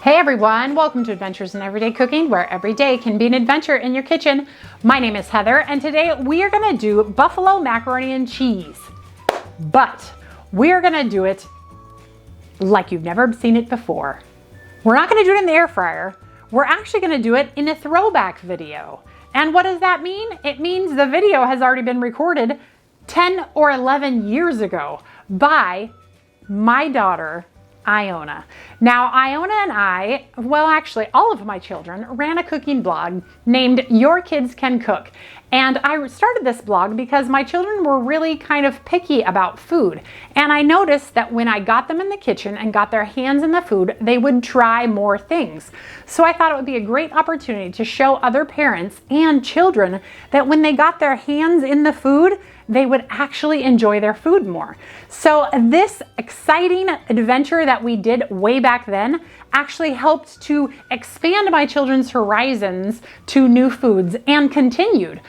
Hey everyone, welcome to Adventures in Everyday Cooking, where every day can be an adventure in your kitchen. My name is Heather, and today we are gonna do buffalo macaroni and cheese. But we're gonna do it like you've never seen it before. We're not gonna do it in the air fryer. We're actually gonna do it in a throwback video. And what does that mean? It means the video has already been recorded 10 or 11 years ago by my daughter, Iona. Now, Iona and I, well, actually all of my children, ran a cooking blog named Your Kids Can Cook. And I started this blog because my children were really kind of picky about food. And I noticed that when I got them in the kitchen and got their hands in the food, they would try more things. So I thought it would be a great opportunity to show other parents and children that when they got their hands in the food, they would actually enjoy their food more. So this exciting adventure that we did way back then actually helped to expand my children's horizons to new foods and continued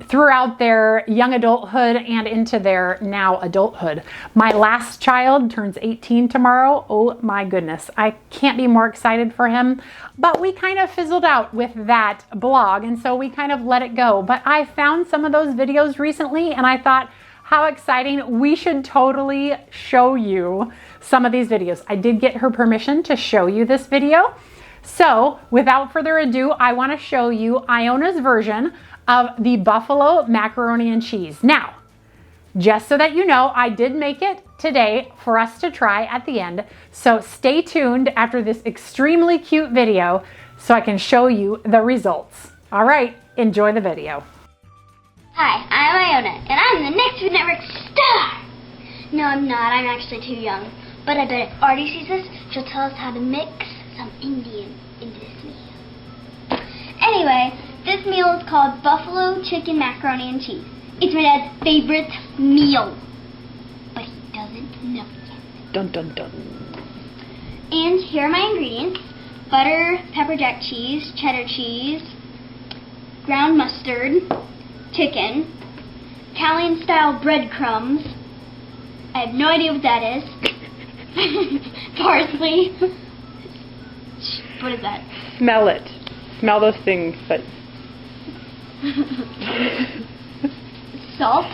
throughout their young adulthood and into their now adulthood. My last child turns 18 tomorrow. Oh my goodness, I can't be more excited for him. But we kind of fizzled out with that blog, and so we kind of let it go. But I found some of those videos recently and I thought, how exciting, we should totally show you some of these videos. I did get her permission to show you this video. So without further ado, I want to show you Iona's version of the buffalo macaroni and cheese. Now, just so that you know, I did make it today for us to try at the end. So stay tuned after this extremely cute video so I can show you the results. All right, enjoy the video. Hi, I'm Iona, and I'm the next Food Network star! No, I'm not. I'm actually too young. But I bet if Artie sees this, she'll tell us how to mix some Indian into this meal. Anyway, this meal is called buffalo chicken macaroni and cheese. It's my dad's favorite meal. But he doesn't know yet. Dun dun dun. And here are my ingredients. Butter, pepper jack cheese, cheddar cheese, ground mustard, chicken, Italian style breadcrumbs. I have no idea what that is. Parsley. What is that? Smell it. Smell those things that... Salt.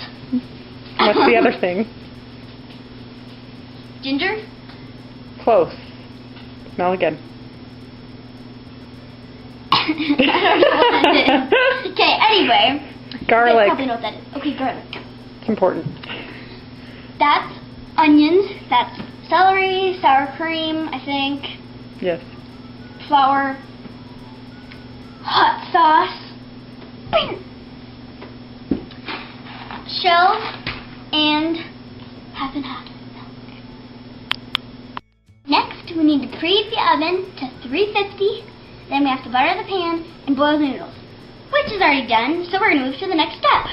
What's the other thing? Ginger. Close. Smell again. I don't know what that is. Okay, anyway. Garlic. You probably know what that is. Okay, garlic. It's important. That's onions. That's celery, sour cream, I think. Yes. Flour. Hot sauce. Shells. And half and half milk. Next, we need to preheat the oven to 350. Then we have to butter the pan and boil the noodles, which is already done, so we're going to move to the next step.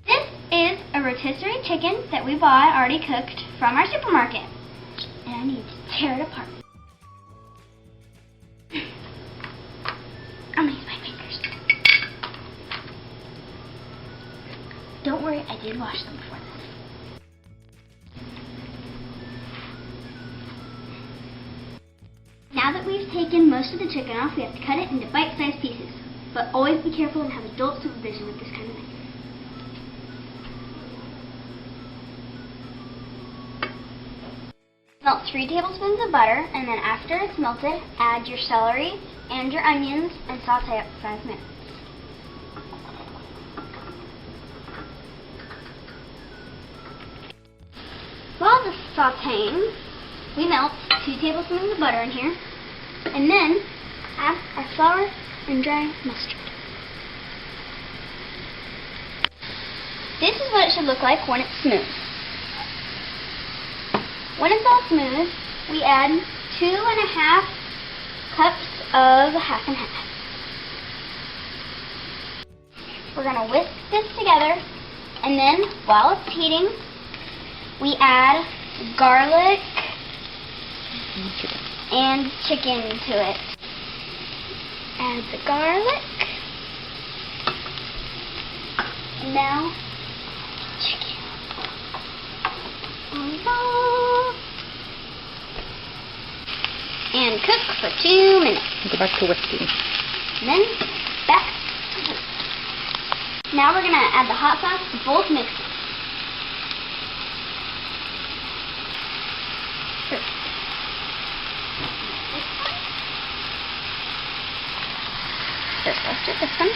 This is a rotisserie chicken that we bought already cooked from our supermarket. And I need to tear it apart. I'm going to use my fingers. Don't worry, I did wash them before this. Now that we've taken most of the chicken off, we have to cut it into bite-sized pieces. But always be careful and have adult supervision with this kind of thing. Melt 3 tablespoons of butter, and then after it's melted, add your celery and your onions and saute it for 5 minutes. While this is sauteing, we melt 2 tablespoons of butter in here, and then add our flour and dry mustard. This is what it should look like when it's smooth. When it's all smooth, we add 2.5 cups of half and half. We're going to whisk this together, and then while it's heating, we add garlic and chicken to it. Add the garlic. And now, chicken. and cook for 2 minutes. Go back to whisking. And then back to whisk. Now we're gonna add the hot sauce to both mixes. Sure. Let's do this one.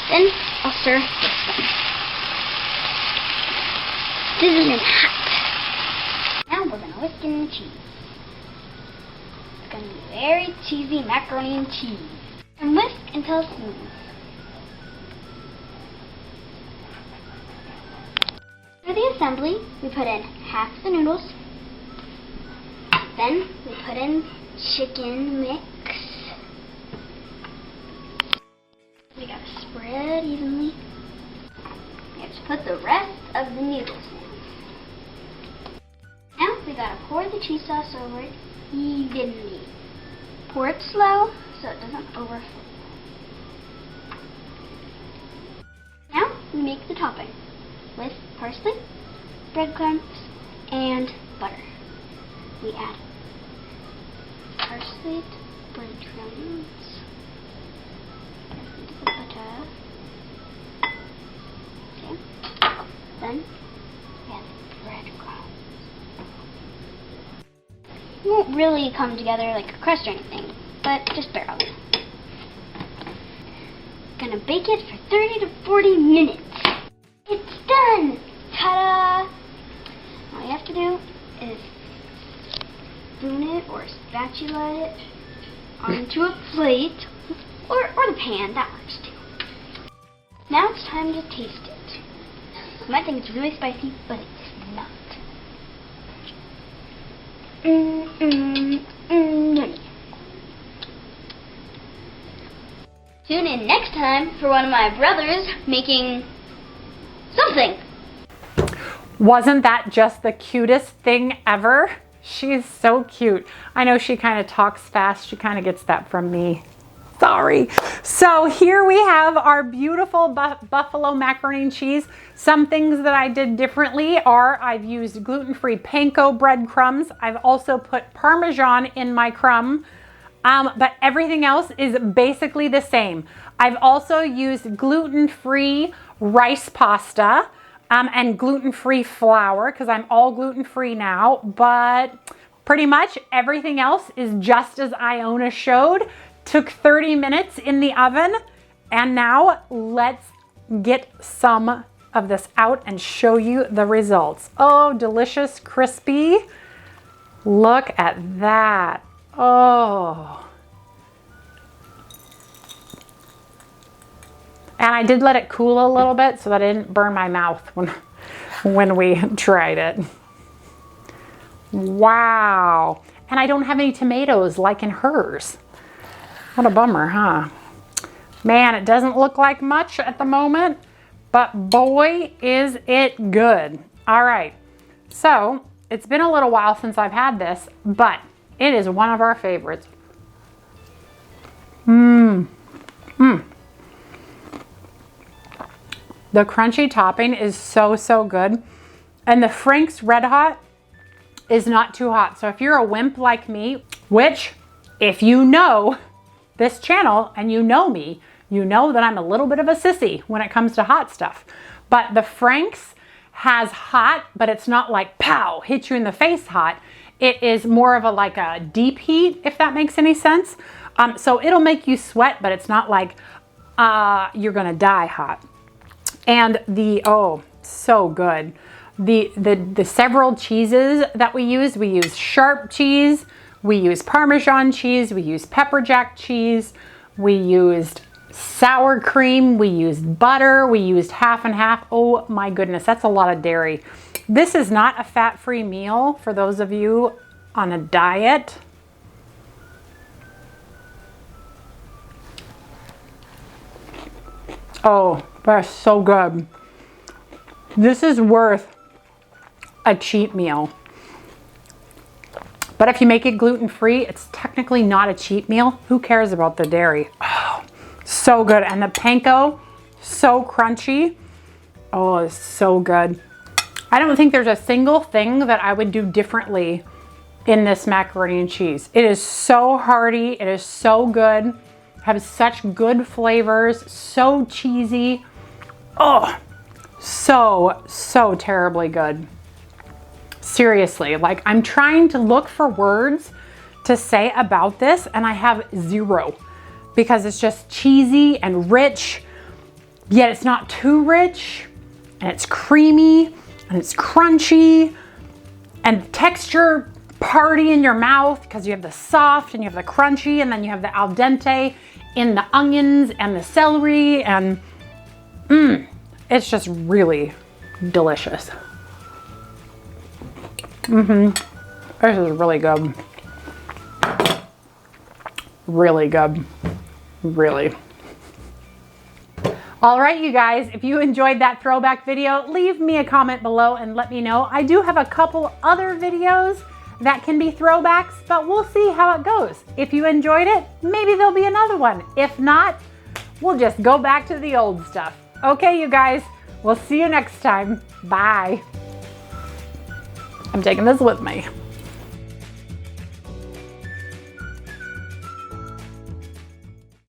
Then I'll stir this one. Sizzling hot. Now we're gonna whisk in the cheese. It's gonna be very cheesy macaroni and cheese. And whisk until smooth. For the assembly, we put in half the noodles. Then we put in chicken mix. We gotta spread evenly. We have to put the rest of the noodles in. Now we gotta pour the cheese sauce over it evenly. Pour it slow so it doesn't overflow. Now we make the topping with parsley, breadcrumbs, and butter. We add parsley to breadcrumbs. The butter. Okay. Then we add breadcrumbs. It won't really come together like a crust or anything, but just barely. Gonna bake it for 30 to 40 minutes. It's done! Ta-da! All you have to do is spoon it or spatula it onto a plate or the pan, that works too. Now it's time to taste it. You might think it's really spicy, but it's not. Tune in next time for one of my brothers making something. Wasn't that just the cutest thing ever? She's so cute. I know she kind of talks fast. She kind of gets that from me. Sorry. So here we have our beautiful buffalo macaroni and cheese. Some things that I did differently are I've used gluten-free panko breadcrumbs. I've also put parmesan in my crumb, but everything else is basically the same. I've also used gluten-free rice pasta and gluten-free flour because I'm all gluten-free now, but pretty much everything else is just as Iona showed. Took 30 minutes in the oven, and now let's get some of this out and show you the results. Oh, delicious, crispy. Look at that. Oh. And I did let it cool a little bit so that it didn't burn my mouth when we tried it. Wow. And I don't have any tomatoes like in hers. What a bummer, huh? Man, it doesn't look like much at the moment, but boy, is it good. All right, so it's been a little while since I've had this, but it is one of our favorites. The crunchy topping is so, so good. And the Frank's Red Hot is not too hot. So if you're a wimp like me, which if you know this channel and you know me, you know that I'm a little bit of a sissy when it comes to hot stuff. But the Frank's has hot, but it's not like pow, hit you in the face hot. It is more of a like a deep heat, if that makes any sense. So it'll make you sweat, but it's not like you're gonna die hot. And the, oh, so good. The several cheeses that we use sharp cheese, we use Parmesan cheese, we use pepper jack cheese, we used sour cream, we used butter, we used half and half. Oh my goodness, that's a lot of dairy. This is not a fat-free meal for those of you on a diet. Oh, that's so good. This is worth a cheat meal. But if you make it gluten-free, it's technically not a cheat meal. Who cares about the dairy? Oh, so good. And the panko, so crunchy. Oh, it's so good. I don't think there's a single thing that I would do differently in this macaroni and cheese. It is so hearty. It is so good. Has such good flavors. So cheesy. Oh, so terribly good. Seriously, like I'm trying to look for words to say about this and I have zero because it's just cheesy and rich, yet it's not too rich, and it's creamy and it's crunchy and texture party in your mouth because you have the soft and you have the crunchy and then you have the al dente in the onions and the celery, and it's just really delicious. This is really good. Really good. Really. All right, you guys, if you enjoyed that throwback video, leave me a comment below and let me know. I do have a couple other videos that can be throwbacks, but we'll see how it goes. If you enjoyed it, maybe there'll be another one. If not, we'll just go back to the old stuff. Okay, you guys, we'll see you next time. Bye. I'm taking this with me.